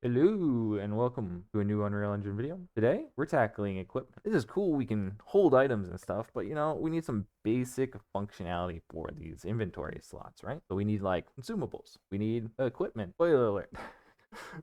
Hello and welcome to a new Unreal Engine video. Today we're tackling equipment. This is cool, we can hold items and stuff, but we need some basic functionality for these inventory slots, right? So we need like consumables, we need equipment. Spoiler alert.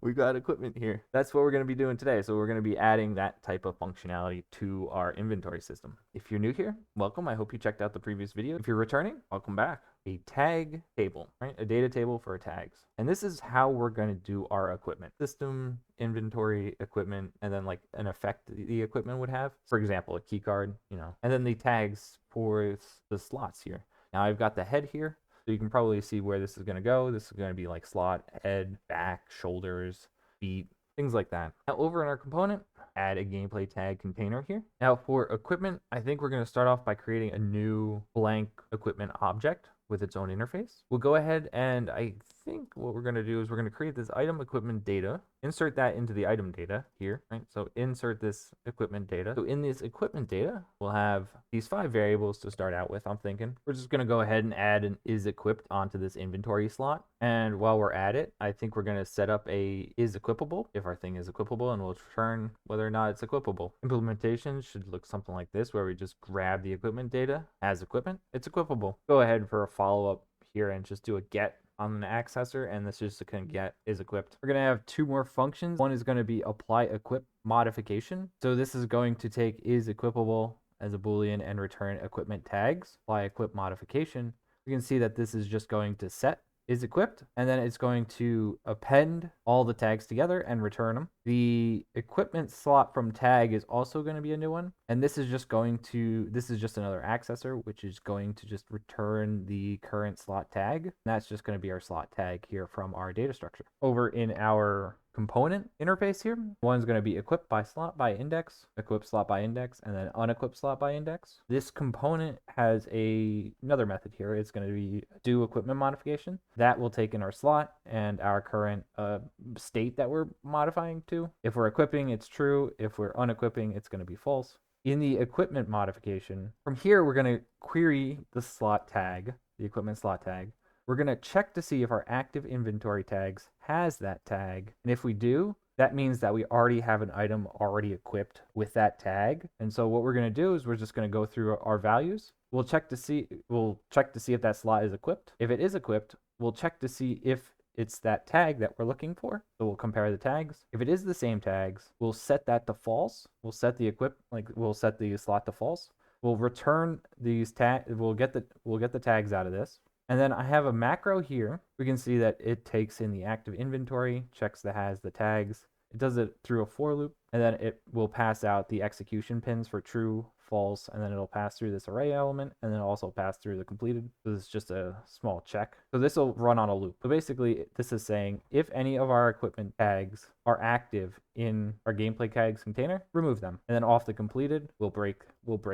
We got equipment here. That's what we're going to be doing today. So we're going to be adding that type of functionality to our inventory system. If you're new here, welcome. I hope you checked out the previous video. If you're returning, welcome back. A tag table, right? A data table for tags. And this is how we're going to do our equipment. System, inventory, equipment, and then like an effect the equipment would have. For example, a key card, and then the tags for the slots here. Now I've got the head here. So you can probably see where this is going to go. This is going to be like slot, head, back, shoulders, feet, things like that. Now over in our component, add a gameplay tag container here. Now for equipment, I think we're going to start off by creating a new blank equipment object with its own interface. We'll go ahead and I think what we're going to do is we're going to create this item equipment data, insert that into the item data here, right? So insert this equipment data. So in this equipment data, we'll have these 5 variables to start out with. I'm thinking we're just going to go ahead and add an is equipped onto this inventory slot. And while we're at it, I think we're going to set up a is equipable if our thing is equipable, and we'll return whether or not it's equipable. Implementation should look something like this, where we just grab the equipment data as equipment. It's equipable. Go ahead for a follow-up here and just do a get on an accessor, and this is just going to get is equipped. We're going to have 2 more functions. One is going to be apply equip modification. So this is going to take is equipable as a boolean and return equipment tags. Apply equip modification. You can see that this is just going to set is equipped, and then it's going to append all the tags together and return them. The equipment slot from tag is also going to be a new one, and this is just another accessor, which is going to just return the current slot tag. And that's just going to be our slot tag here from our data structure. over in our component interface here, one's going to be equipped by slot by index, equip slot by index, and then unequip slot by index. This component has another method here. It's going to be do equipment modification. That will take in our slot and our current state that we're modifying to. If we're equipping, it's true. If we're unequipping, it's going to be false. In the equipment modification, from here, we're going to query the slot tag, the equipment slot tag. We're going to check to see if our active inventory tags has that tag. And if we do, that means that we already have an item already equipped with that tag. And so what we're going to do is we're just going to go through our values. We'll check to see if that slot is equipped. If it is equipped, we'll check to see if it's that tag that we're looking for. So we'll compare the tags. If it is the same tags, we'll set that to false. We'll set we'll set the slot to false. We'll return these tags. We'll get the tags out of this. And then I have a macro here. We can see that it takes in the active inventory, checks that has the tags. It does it through a for loop, and then it will pass out the execution pins for true, false, and then it'll pass through this array element, and then also pass through the completed. So this is just a small check. So this will run on a loop. So basically, this is saying if any of our equipment tags are active in our gameplay tags container, remove them. And then off the completed, we'll break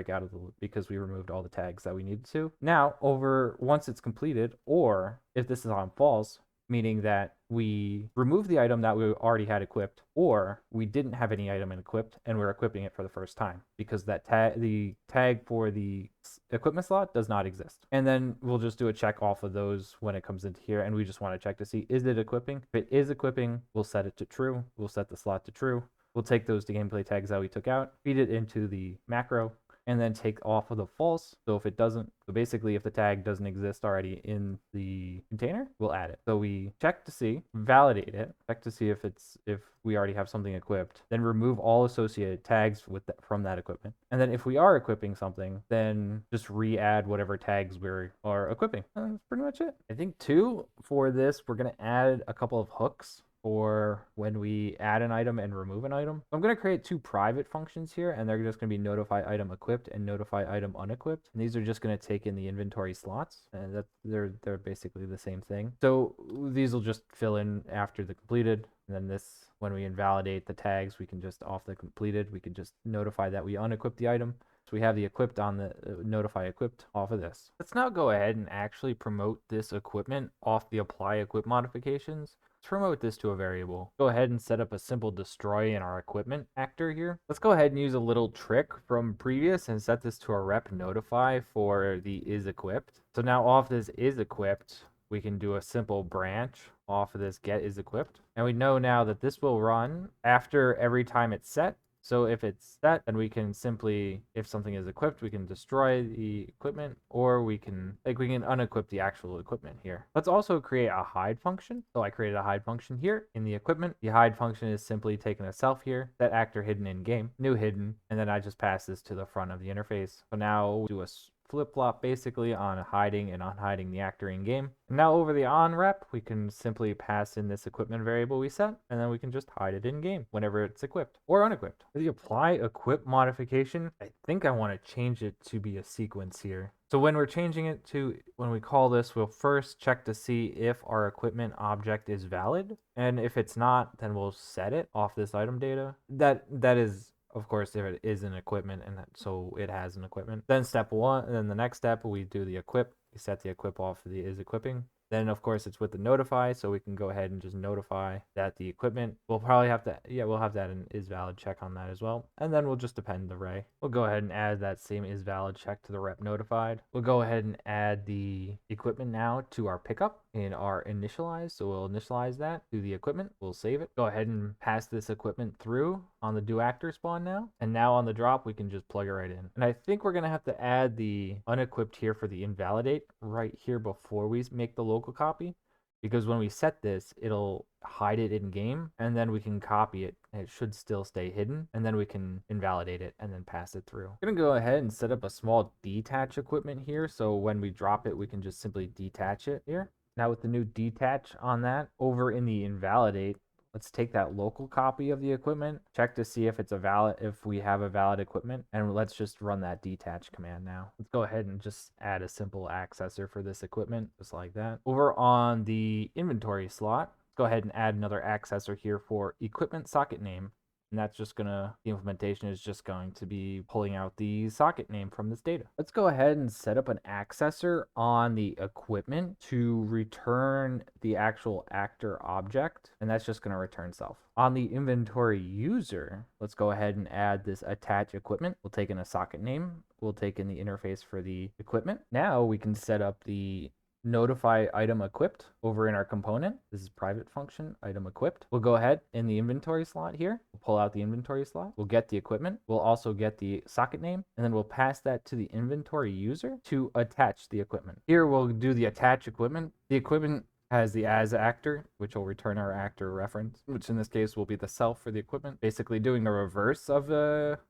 out of the loop because we removed all the tags that we needed to. Now, once it's completed, or if this is on false, meaning that we remove the item that we already had equipped, or we didn't have any item equipped and we're equipping it for the first time because the tag for the equipment slot does not exist. And then we'll just do a check off of those when it comes into here, and we just want to check to see, is it equipping? If it is equipping, we'll set it to true. We'll set the slot to true. We'll take those gameplay tags that we took out, feed it into the macro, and then take off of the false. So if it doesn't, so basically if the tag doesn't exist already in the container, we'll add it. So we check to see, validate it, check to see if we already have something equipped, then remove all associated tags from that equipment. And then if we are equipping something, then just re-add whatever tags we are equipping. That's pretty much it. I think too, for this, we're gonna add a couple of hooks for when we add an item and remove an item. I'm going to create 2 private functions here, and they're just going to be notify item equipped and notify item unequipped. And these are just going to take in the inventory slots, and they're basically the same thing. So these will just fill in after the completed. And then this, when we invalidate the tags, we can just off the completed, we can just notify that we unequipped the item. So we have the equipped on the notify equipped off of this. Let's now go ahead and actually promote this equipment off the apply equip modifications. Let's promote this to a variable. Go ahead and set up a simple destroy in our equipment actor here. Let's go ahead and use a little trick from previous and set this to a rep notify for the is equipped. So now off this is equipped, we can do a simple branch off of this get is equipped. And we know now that this will run after every time it's set. So if it's set, then we can simply, if something is equipped, we can destroy the equipment, or we can unequip the actual equipment here. Let's also create a hide function. So I created a hide function here in the equipment. The hide function is simply taking a self here, that actor hidden in game, new hidden, and then I just pass this to the front of the interface. So now we'll do a flip-flop basically on hiding and unhiding the actor in game. And now over the on rep, we can simply pass in this equipment variable we set, and then we can just hide it in game whenever it's equipped or unequipped. For the apply equip modification, I think I want to change it to be a sequence here. So when we're changing it to, when we call this, we'll first check to see if our equipment object is valid. And if it's not, then we'll set it off this item data. That is, of course, if it is an equipment, and so it has an equipment. Then step one, and then the next step, we do the equip. We set the equip off of the is equipping. Then, of course, it's with the notify, so we can go ahead and just notify that the equipment, we'll probably have to, we'll have that an is valid check on that as well. And then we'll just append the array. We'll go ahead and add that same is valid check to the rep notified. We'll go ahead and add the equipment now to our pickup in our initialize. So we'll initialize that to the equipment. We'll save it. Go ahead and pass this equipment through on the do actor spawn now. And now on the drop, we can just plug it right in. And I think we're going to have to add the unequipped here for the invalidate right here before we make the local copy, because when we set this, it'll hide it in game, and then we can copy it, and it should still stay hidden, and then we can invalidate it and then pass it through. I'm gonna go ahead and set up a small detach equipment here, so when we drop it, we can just simply detach it here. Now with the new detach on that, over in the invalidate, let's take that local copy of the equipment, check to see if it's if we have a valid equipment, and let's just run that detach command now. Let's go ahead and just add a simple accessor for this equipment, just like that. Over on the inventory slot, let's go ahead and add another accessor here for equipment socket name. And that's just gonna, the implementation is just going to be pulling out the socket name from this data. Let's go ahead and set up an accessor on the equipment to return the actual actor object, and that's just gonna return self. On the inventory user, let's go ahead and add this attach equipment. We'll take in a socket name. We'll take in the interface for the equipment. Now we can set up the notify item equipped over in our component. This is private function item equipped. We'll go ahead in the inventory slot here. We'll pull out the inventory slot. We'll get the equipment. We'll also get the socket name, and then we'll pass that to the inventory user to attach the equipment. Here we'll do the attach equipment. The equipment has the as actor, which will return our actor reference, which in this case will be the self for the equipment, basically doing the reverse of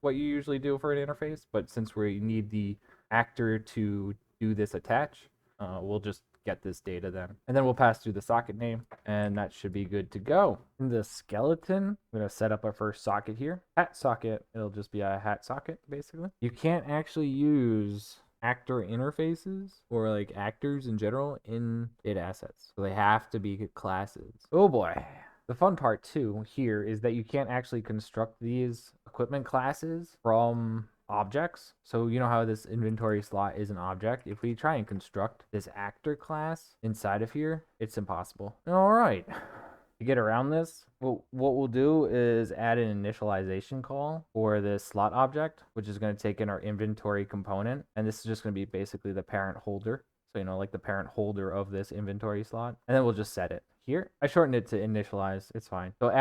what you usually do for an interface. But since we need the actor to do this attach, we'll just get this data then. And then we'll pass through the socket name, and that should be good to go. In the skeleton, I'm going to set up our first socket here. Hat socket, it'll just be a hat socket, basically. You can't actually use actor interfaces or like actors in general in data assets. So they have to be classes. Oh boy. The fun part too here is that you can't actually construct these equipment classes from objects. So you know how this inventory slot is an object? If we try and construct this actor class inside of here, it's impossible. All right. To get around this, what we'll do is add an initialization call for this slot object, which is going to take in our inventory component. And this is just going to be basically the parent holder. So, you know, like the parent holder of this inventory slot. And then we'll just set it here. I shortened it to initialize. It's fine. So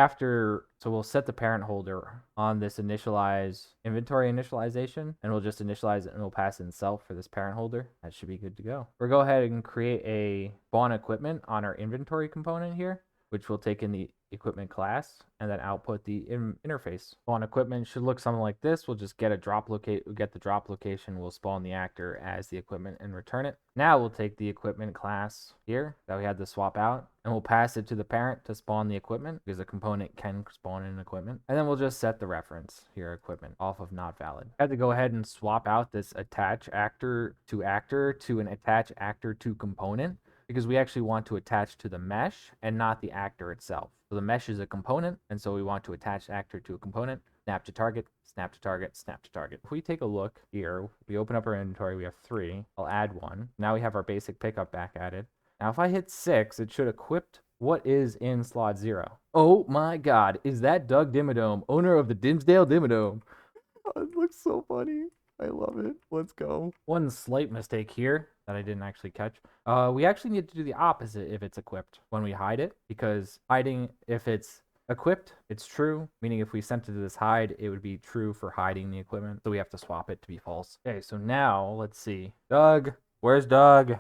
we'll set the parent holder on this initialize inventory initialization, and we'll just initialize it and we'll pass in self for this parent holder. That should be good to go. We'll go ahead and create a spawn equipment on our inventory component here, which will take in the equipment class and then output the interface. Spawn equipment should look something like this. We'll just get the drop location, we'll spawn the actor as the equipment and return it. Now we'll take the equipment class here that we had to swap out, and we'll pass it to the parent to spawn the equipment, because a component can spawn an equipment. And then we'll just set the reference here, equipment, off of not valid. I had to go ahead and swap out this attach actor to an attach actor to component, because we actually want to attach to the mesh and not the actor itself. So the mesh is a component, and so we want to attach actor to a component. Snap to target, snap to target, snap to target. If we take a look here, we open up our inventory, we have 3. I'll add 1. Now we have our basic pickup back added. Now if I hit 6, it should equip what is in slot 0. Oh my god, is that Doug Dimmadome, owner of the Dimsdale Dimmadome? Oh, it looks so funny. I love it. Let's go. One slight mistake here that I didn't actually catch. We actually need to do the opposite if it's equipped when we hide it, because hiding, if it's equipped, it's true, meaning if we sent it to this hide, it would be true for hiding the equipment. So we have to swap it to be false. Okay, so now let's see. Doug, where's Doug?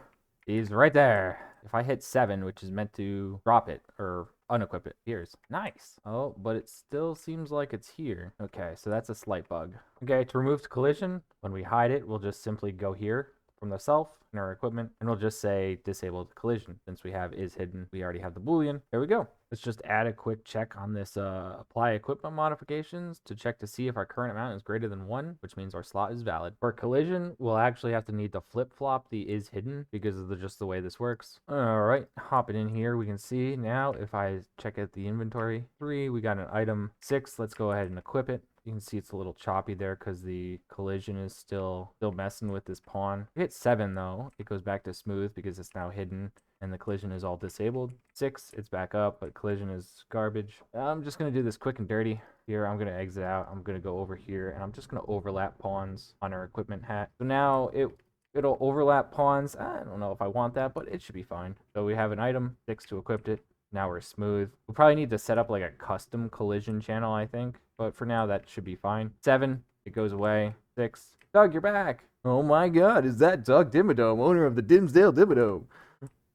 He's right there. If I hit 7, which is meant to drop it or unequip it, here's nice. Oh, but it still seems like it's here. Okay, so that's a slight bug. Okay, to remove collision, when we hide it, we'll just simply go here from the self in our equipment, and we'll just say disabled collision. Since we have is hidden, we already have the boolean. There we go. Let's just add a quick check on this apply equipment modifications to check to see if our current amount is greater than 1, which means our slot is valid. For collision, we'll actually have to need to flip-flop the is hidden because of just the way this works. All right, hopping in here, we can see now if I check out the inventory, 3, we got an item. 6, let's go ahead and equip it. You can see it's a little choppy there because the collision is still messing with this pawn. We hit 7 though, it goes back to smooth because it's now hidden and the collision is all disabled. 6, it's back up, but collision is garbage. I'm just gonna do this quick and dirty. Here, I'm gonna exit out. I'm gonna go over here and I'm just gonna overlap pawns on our equipment hat. So now it'll overlap pawns. I don't know if I want that, but it should be fine. So we have an item, 6 to equip it. Now we're smooth. We'll probably need to set up like a custom collision channel, I think. But for now, that should be fine. 7, it goes away. 6, Doug, you're back. Oh my god, is that Doug Dimmadome, owner of the Dimsdale Dimmadome?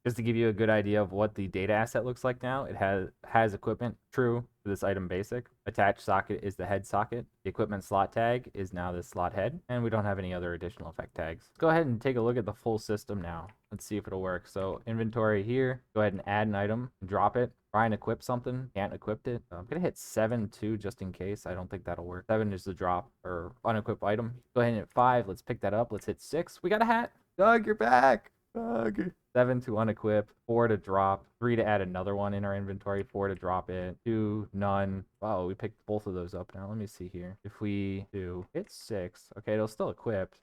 Just to give you a good idea of what the data asset looks like now, it has equipment, true, for this item basic. Attached socket is the head socket. The equipment slot tag is now the slot head, and we don't have any other additional effect tags. Let's go ahead and take a look at the full system now. Let's see if it'll work. So inventory here, go ahead and add an item, drop it, try and equip something, can't equip it. I'm gonna hit 7 too, just in case. I don't think that'll work. 7 is the drop or unequip item. Go ahead and hit 5, let's pick that up. Let's hit 6, we got a hat. Doug, you're back. Doug. 7 to unequip, 4 to drop, 3 to add another one in our inventory, 4 to drop it, 2, none. Wow, we picked both of those up now. Let me see here. If we do hit 6, okay, it'll still equip.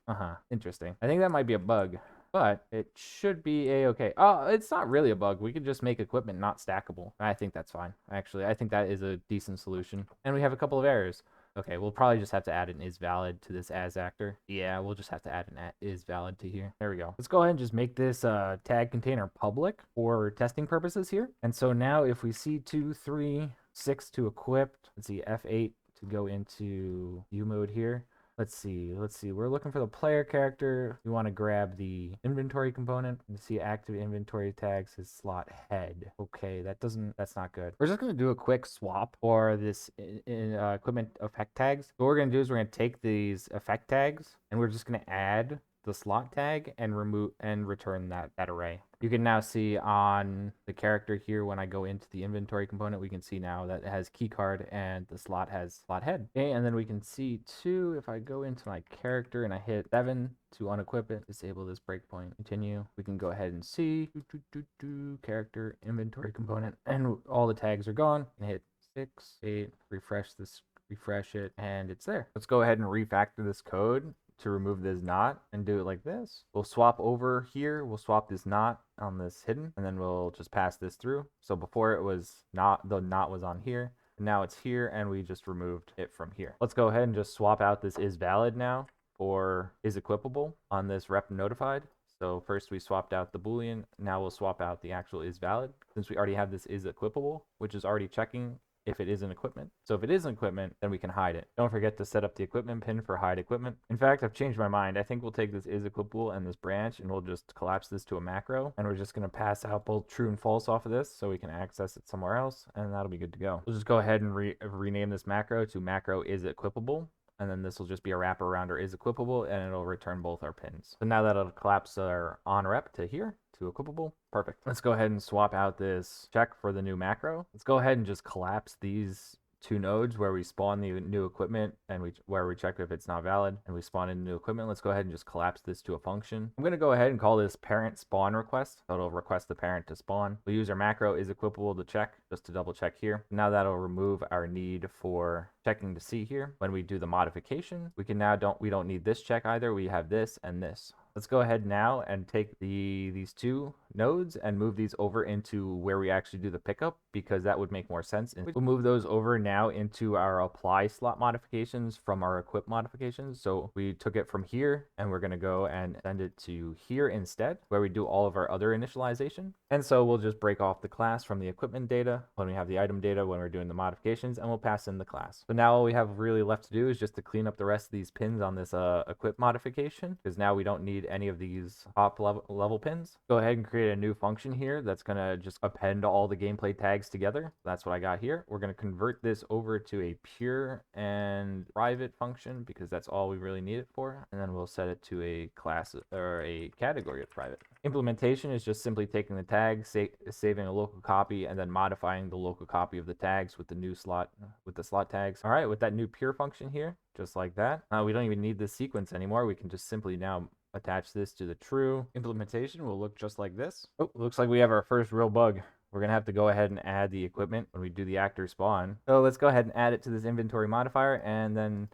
Interesting. I think that might be a bug, but it should be a-okay. Oh, it's not really a bug. We could just make equipment not stackable. I think that's fine. Actually, I think that is a decent solution. And we have a couple of errors. Okay, we'll probably just have to add an is valid to this as actor. Yeah, we'll just have to add an is valid to here. There we go. Let's go ahead and just make this tag container public for testing purposes here. And so now if we see 2, 3, 6 to equipped, let's see, F8 to go into view mode here. Let's see. We're looking for the player character. We want to grab the inventory component. You see active inventory tags is slot head. Okay, that's not good. We're just going to do a quick swap for this equipment effect tags. What we're going to do is we're going to take these effect tags and we're just going to add the slot tag and remove and return that array. You can now see on the character here, when I go into the inventory component, we can see now that it has key card and the slot has slot head. Okay, and then we can see too, if I go into my character and I hit 7 to unequip it, disable this breakpoint, continue, we can go ahead and see character inventory component, and all the tags are gone. And hit 6, 8, refresh it, and it's there. Let's go ahead and refactor this code to remove this knot and do it like this. We'll swap over here. We'll swap this knot on this hidden, and then we'll just pass this through. So before it was not, the knot was on here, and now it's here, and we just removed it from here. Let's go ahead and just swap out this is valid now for is equipable on this rep notified. So first we swapped out the boolean. Now we'll swap out the actual is valid, since we already have this is equipable, which is already checking if it is an equipment. So if it is an equipment, then we can hide it. Don't forget to set up the equipment pin for hide equipment. In fact, I've changed my mind. I think we'll take this is equipable and this branch, and we'll just collapse this to a macro, and we're just going to pass out both true and false off of this so we can access it somewhere else, and that'll be good to go. We'll just go ahead and rename this macro to macro is equipable, and then this will just be a wrapper around our is equipable, and it'll return both our pins. So now that'll collapse our on rep to here, to equipable. Perfect. Let's go ahead and swap out this check for the new macro. Let's go ahead and just collapse these 2 nodes where we spawn the new equipment and where we check if it's not valid, and we spawn in new equipment. Let's go ahead and just collapse this to a function. I'm going to go ahead and call this parent spawn request. So it'll request the parent to spawn. We'll use our macro is equipable to check, just to double check here. Now that'll remove our need for checking to see here. When we do the modification, we don't need this check either. We have this and this. Let's go ahead now and take these 2 nodes and move these over into where we actually do the pickup, because that would make more sense. And we'll move those over now into our apply slot modifications from our equip modifications. So we took it from here and we're going to go and send it to here instead, where we do all of our other initialization. And so we'll just break off the class from the equipment data when we have the item data when we're doing the modifications, and we'll pass in the class. So now all we have really left to do is just to clean up the rest of these pins on this equip modification, because now we don't need any of these top level pins. Go ahead and create a new function here that's going to just append all the gameplay tags together. That's what I got here. We're going to convert this over to a pure and private function, because that's all we really need it for. And then we'll set it to a class or a category of private. Implementation is just simply taking the tag, saving a local copy, and then modifying the local copy of the tags with the new slot, with the slot tags. All right, with that new pure function here, just like that. We don't even need this sequence anymore. We can just simply now attach this to the true. Implementation will look just like this. Oh, looks like we have our first real bug. We're going to have to go ahead and add the equipment when we do the actor spawn. So let's go ahead and add it to this inventory modifier, and then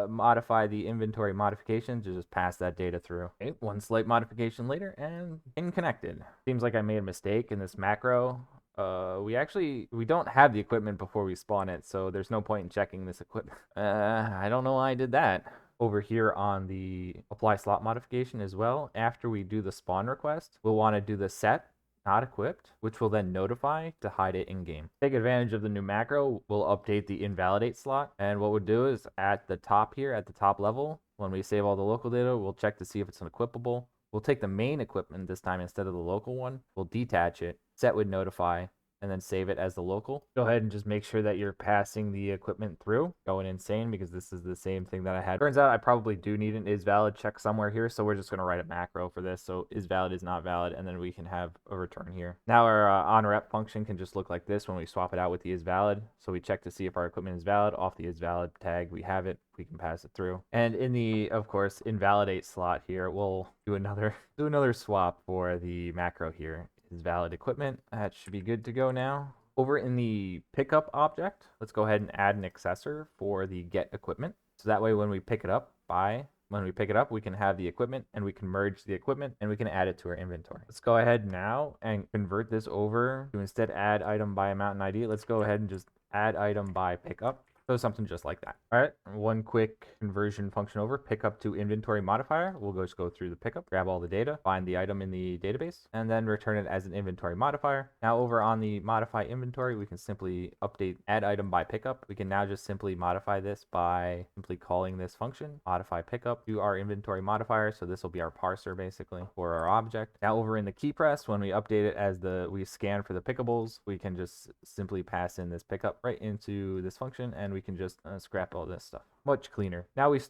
modify the inventory modification to just pass that data through. Okay, one slight modification later, and connected. Seems like I made a mistake in this macro. We don't have the equipment before we spawn it, so there's no point in checking this equipment. I don't know why I did that. Over here on the apply slot modification as well, after we do the spawn request, we'll want to do the set not equipped, which will then notify to hide it in game. Take advantage of the new macro, we'll update the invalidate slot, and what we'll do is at the top here, at the top level, when we save all the local data, we'll check to see if it's an equipable. We'll take the main equipment this time instead of the local one. We'll detach it, set with notify, and then save it as the local. Go ahead and just make sure that you're passing the equipment through. Going insane because this is the same thing that I had. Turns out I probably do need an isValid check somewhere here, so we're just going to write a macro for this. So isValid is not valid, and then we can have a return here. Now our onRep function can just look like this when we swap it out with the isValid. So we check to see if our equipment is valid. Off the isValid tag, we have it. We can pass it through. And in the, of course, invalidate slot here, we'll do another swap for the macro here. Is valid equipment. That should be good to go now. Over in the pickup object, let's go ahead and add an accessor for the get equipment. So that way when we pick it up, we can have the equipment, and we can merge the equipment, and we can add it to our inventory. Let's go ahead now and convert this over to instead add item by amount and ID. Let's go ahead and just add item by pickup. So something just like that. All right, one quick conversion function over, pickup to inventory modifier. We'll just go through the pickup, grab all the data, find the item in the database, and then return it as an inventory modifier. Now over on the modify inventory, we can simply update add item by pickup. We can now just simply modify this by simply calling this function, modify pickup to our inventory modifier. So this will be our parser basically for our object. Now over in the key press, when we update it as we scan for the pickables, we can just simply pass in this pickup right into this function, and we can just scrap all this stuff. Much cleaner. Now we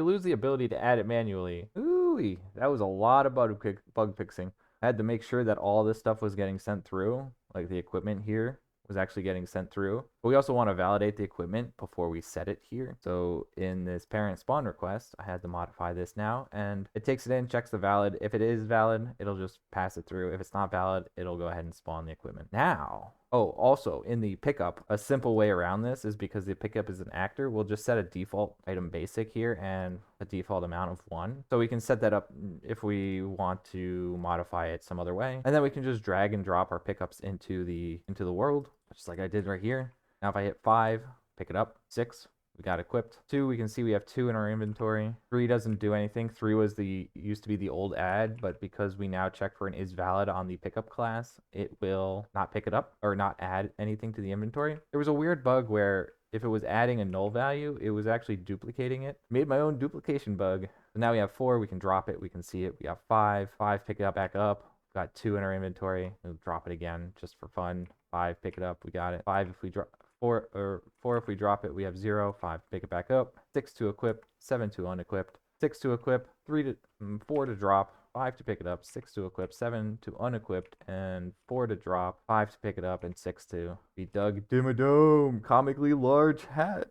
lose the ability to add it manually. Ooh, that was a lot of bug fixing. I had to make sure that all this stuff was getting sent through, like the equipment here was actually getting sent through. But we also want to validate the equipment before we set it here. So in this parent spawn request, I had to modify this now, and it takes it in, checks the valid. If it is valid, it'll just pass it through. If it's not valid, it'll go ahead and spawn the equipment. Now, oh, also in the pickup, a simple way around this is because the pickup is an actor, we'll just set a default item basic here and a default amount of 1. So we can set that up if we want to modify it some other way. And then we can just drag and drop our pickups into the world, just like I did right here. Now if I hit 5, pick it up, 6, we got equipped. 2, we can see we have 2 in our inventory. 3 doesn't do anything. 3 was used to be the old add, but because we now check for an is valid on the pickup class, it will not pick it up or not add anything to the inventory. There was a weird bug where if it was adding a null value, it was actually duplicating it. Made my own duplication bug. So now we have 4, we can drop it, we can see it. We have 5, pick it up back up. Got 2 in our inventory. We'll drop it again just for fun. 5, pick it up, we got it. 5 if we drop. 4 if we drop it, we have 0. 5 pick it back up. 6 to equip, 7 to unequipped. 6 to equip, 4 to drop, 5 to pick it up, 6 to equip, 7 to unequipped, and 4 to drop, 5 to pick it up, and 6 to be dug. Dimmadome, comically large hat.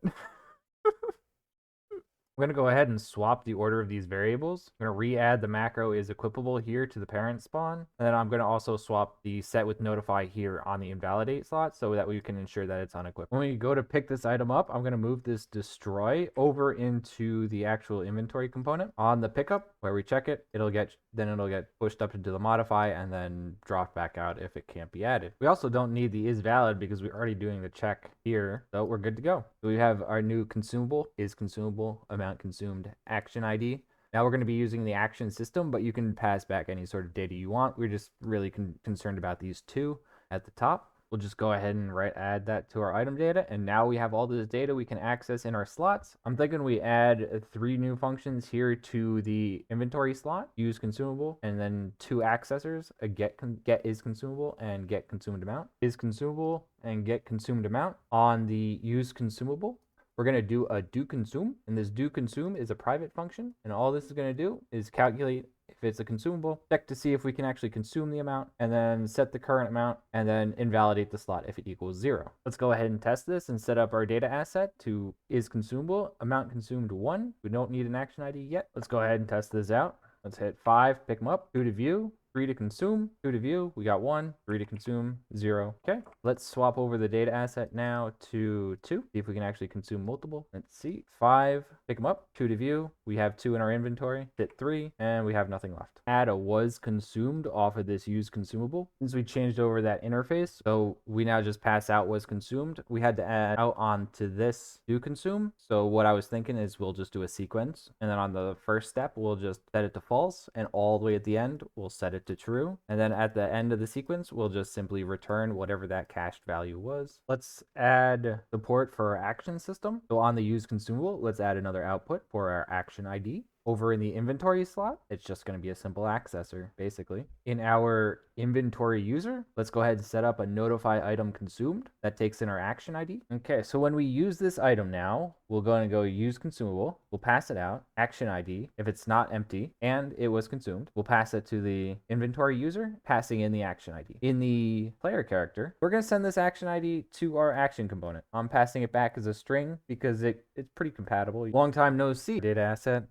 I'm going to go ahead and swap the order of these variables. I'm going to re-add the macro is equipable here to the parent spawn. And then I'm going to also swap the set with notify here on the invalidate slot so that we can ensure that it's unequipped. When we go to pick this item up, I'm going to move this destroy over into the actual inventory component. On the pickup, where we check it, it'll get pushed up into the modify and then dropped back out if it can't be added. We also don't need the is valid because we're already doing the check here, so we're good to go. So we have our new consumable, is consumable, amount consumed, action ID. Now we're going to be using the action system, but you can pass back any sort of data you want. We're just really concerned about these two at the top. We'll just go ahead and add that to our item data. And now we have all this data we can access in our slots. I'm thinking we add 3 new functions here to the inventory slot, use consumable, and then 2 accessors, a get is consumable and get consumed amount. Is consumable and get consumed amount. On the use consumable, we're going to do a do consume, and this do consume is a private function, and all this is going to do is calculate if it's a consumable, check to see if we can actually consume the amount, and then set the current amount, and then invalidate the slot if it equals 0. Let's go ahead and test this and set up our data asset to is consumable, amount consumed 1. We don't need an action ID yet. Let's go ahead and test this out. Let's hit 5, pick them up, 2 to view, 3 to consume, 2 to view, we got 1, 3 to consume, 0. Okay, let's swap over the data asset now to 2, see if we can actually consume multiple. Let's see, 5, pick them up, 2 to view, we have 2 in our inventory, hit 3, and we have nothing left. Add a was consumed off of this use consumable. Since we changed over that interface, so we now just pass out was consumed, we had to add out onto this do consume. So what I was thinking is we'll just do a sequence, and then on the first step, we'll just set it to false, and all the way at the end, we'll set it to true. And then at the end of the sequence, we'll just simply return whatever that cached value was. Let's add support for our action system. So on the use consumable, let's add another output for our action ID. Over in the inventory slot, it's just going to be a simple accessor, basically. In our inventory user, let's go ahead and set up a notify item consumed that takes in our action ID. Okay, so when we use this item now, we're going to go use consumable. We'll pass it out, action ID. If it's not empty and it was consumed, we'll pass it to the inventory user, passing in the action ID. In the player character, we're going to send this action ID to our action component. I'm passing it back as a string because it's pretty compatible. Long time no see. Data asset.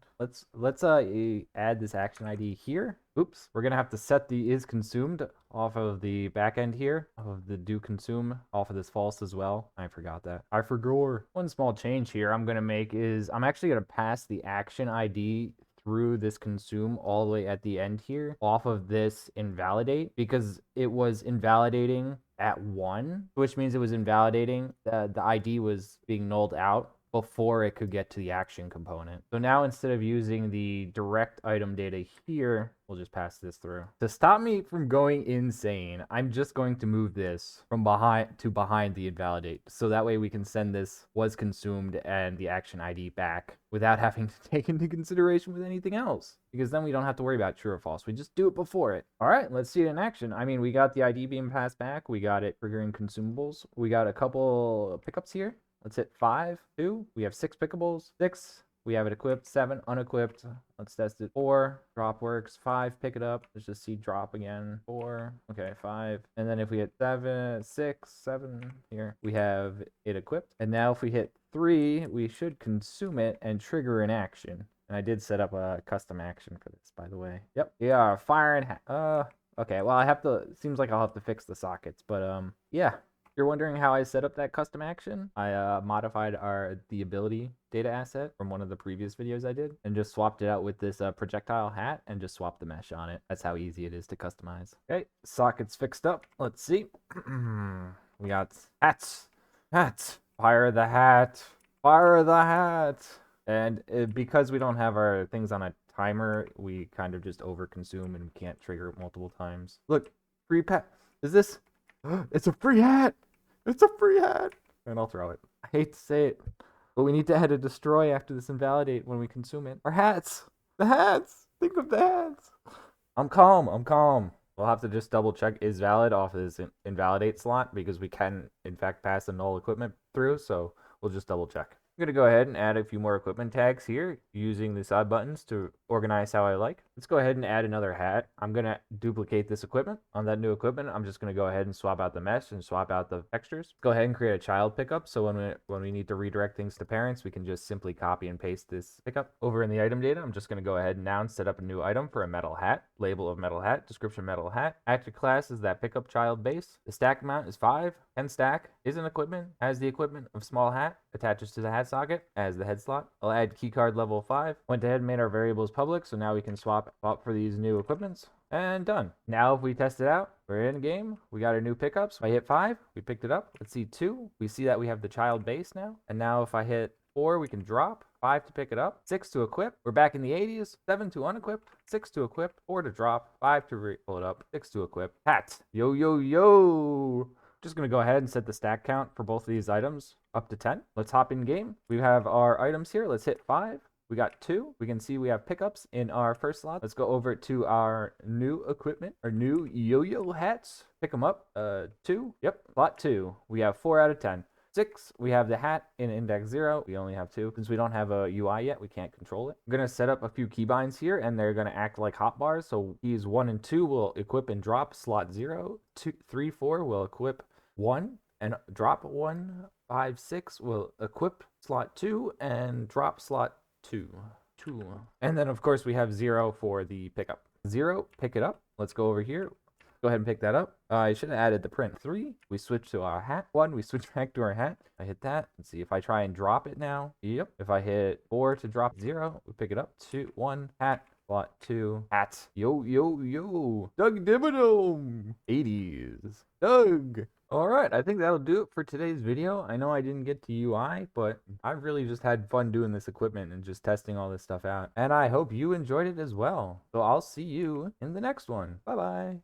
Let's add this action ID here. Oops, we're gonna have to set the is consumed off of the back end here, of the do consume off of this false as well. I forgot that. I forgot. One small change here I'm gonna make is I'm actually gonna pass the action ID through this consume all the way at the end here off of this invalidate, because it was invalidating at 1, which means it was invalidating. The ID was being nulled out before it could get to the action component. So now instead of using the direct item data here, we'll just pass this through. To stop me from going insane, I'm just going to move this from behind the invalidate. So that way we can send this was consumed and the action ID back without having to take into consideration with anything else. Because then we don't have to worry about true or false. We just do it before it. All right, let's see it in action. I mean, we got the ID being passed back. We got it triggering consumables. We got a couple pickups here. Let's hit 5, 2. We have 6 pickables. 6. We have it equipped. 7 unequipped. Let's test it. 4. Drop works. 5. Pick it up. Let's just see drop again. 4. Okay, 5. And then if we hit 7, 6, 7 here, we have it equipped. And now if we hit 3, we should consume it and trigger an action. And I did set up a custom action for this, by the way. Yep. Yeah, fire and okay, well seems like I'll have to fix the sockets, but yeah. You're wondering how I set up that custom action? I modified the ability data asset from one of the previous videos I did and just swapped it out with this projectile hat and just swapped the mesh on it. That's how easy it is to customize. Okay, sockets fixed up. Let's see. We got hats. Fire the hat. Fire the hat. And because we don't have our things on a timer, we kind of just overconsume and we can't trigger it multiple times. Look, free pet. Is this? It's a free hat. It's a free hat. And I'll throw it. I hate to say it, but we need to add a destroy after this invalidate when we consume it. Our hats. The hats. Think of the hats. I'm calm. We'll have to just double check is valid off of this invalidate slot because we can in fact pass the null equipment through. So we'll just double check. I'm going to go ahead and add a few more equipment tags here using the side buttons to organize how I like. Let's go ahead and add another hat. I'm going to duplicate this equipment. On that new equipment, I'm just going to go ahead and swap out the mesh and swap out the textures. Go ahead and create a child pickup. So when we need to redirect things to parents, we can just simply copy and paste this pickup. Over in the item data, I'm just going to go ahead and now set up a new item for a metal hat. Label of metal hat, description metal hat. Active class is that pickup child base. The stack amount is 5. 10 stack is an equipment, has the equipment of small hat, attaches to the hat socket as the head slot. I'll add keycard level 5. Went ahead and made our variables public, so now we can swap for these new equipments. And done. Now if we test it out, we're in game. We got our new pickups. If I hit 5, we picked it up. Let's see 2. We see that we have the child base now. And now if I hit 4, we can drop. 5 to pick it up. 6 to equip. We're back in the 80s. 7 to unequip. 6 to equip. 4 to drop. 5 to pull it up. 6 to equip. Hat. Yo, yo, yo. Just going to go ahead and set the stack count for both of these items up to 10. Let's hop in game. We have our items here. Let's hit 5. We got 2. We can see we have pickups in our first slot. Let's go over to our new equipment, our new yo-yo hats. Pick them up. 2. Yep, slot 2. We have 4 out of 10. 6, we have the hat in index 0. We only have 2. Since we don't have a UI yet, we can't control it. I'm going to set up a few keybinds here, and they're going to act like hotbars. So keys 1 and 2 will equip and drop slot 0. 2, 3, 4 will equip 1 and drop 1. 5, 6 will equip slot 2 and drop slot 2. And then, of course, we have 0 for the pickup. 0, pick it up. Let's go over here. Go ahead and pick that up. I should have added the print 3. We switch to our hat. 1, we switch back to our hat. I hit that. Let's see if I try and drop it now. Yep. If I hit 4 to drop 0, we pick it up. 2, 1, hat. Slot 2, hat. Yo, yo, yo. Doug Dimmadome. 80s. Doug. All right, I think that'll do it for today's video. I know I didn't get to UI, but I really just had fun doing this equipment and just testing all this stuff out. And I hope you enjoyed it as well. So I'll see you in the next one. Bye-bye.